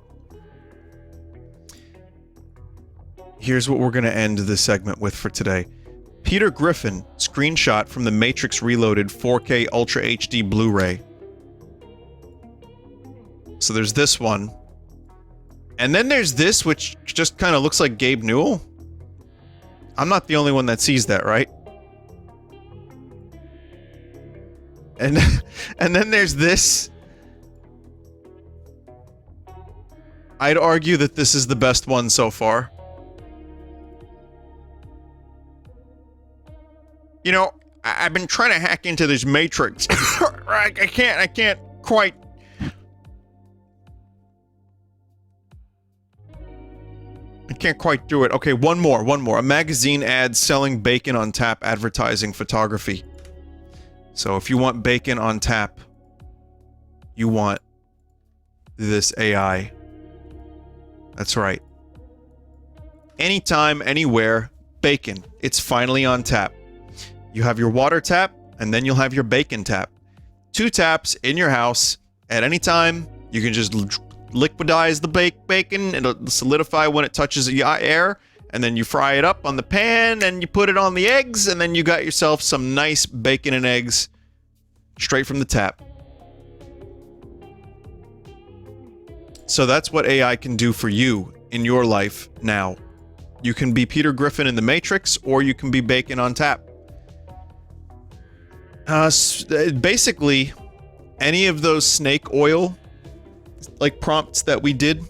Here's what we're gonna end this segment with for today. Peter Griffin, screenshot from the Matrix Reloaded 4K Ultra HD Blu-ray. So there's this one. And then there's this, which just kind of looks like Gabe Newell. I'm not the only one that sees that, right? And then there's this. I'd argue that this is the best one so far. You know, I've been trying to hack into this matrix. I can't quite. I can't quite do it. Okay, one more. A magazine ad selling bacon on tap advertising photography. So if you want bacon on tap, you want this AI. That's right. Anytime, anywhere, bacon. It's finally on tap. You have your water tap, and then you'll have your bacon tap. 2 taps in your house at any time. You can just liquidize the bacon. It'll solidify when it touches the air, and then you fry it up on the pan, and you put it on the eggs, and then you got yourself some nice bacon and eggs straight from the tap. So that's what AI can do for you in your life now. You can be Peter Griffin in The Matrix, or you can be bacon on tap. Basically, any of those snake oil like prompts that we did,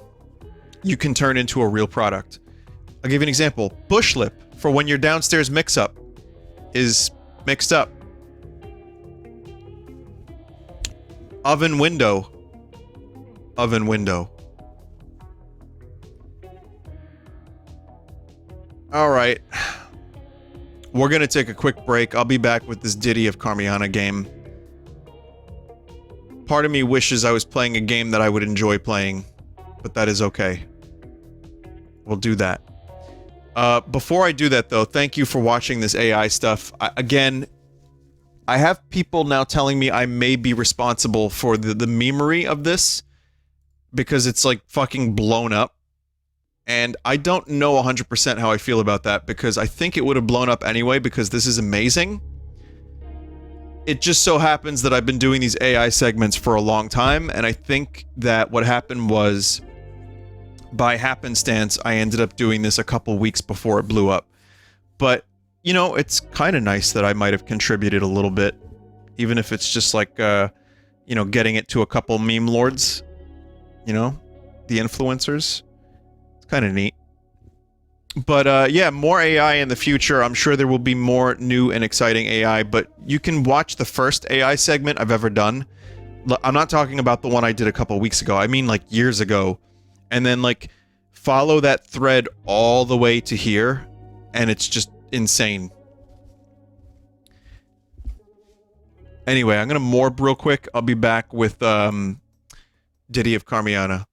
you can turn into a real product. I'll give you an example. Bush lip for when your downstairs mix-up is mixed up. Oven window. Alright. We're gonna take a quick break. I'll be back with this Diddy of Carmiana game. Part of me wishes I was playing a game that I would enjoy playing, but that is okay. We'll do that. Before I do that, though, thank you for watching this AI stuff. Again, I have people now telling me I may be responsible for the memery of this, because it's, like, fucking blown up. And I don't know 100% how I feel about that, because I think it would have blown up anyway, because this is amazing. It just so happens that I've been doing these AI segments for a long time, and I think that what happened was, by happenstance, I ended up doing this a couple weeks before it blew up. But, you know, it's kind of nice that I might have contributed a little bit, even if it's just like, you know, getting it to a couple meme lords, you know, the influencers. It's kind of neat. But, yeah, more AI in the future. I'm sure there will be more new and exciting AI, but you can watch the first AI segment I've ever done. I'm not talking about the one I did a couple weeks ago. I mean, like, years ago. And then, like, follow that thread all the way to here, and it's just insane. Anyway, I'm gonna morb real quick. I'll be back with, Diddy of Carmiana.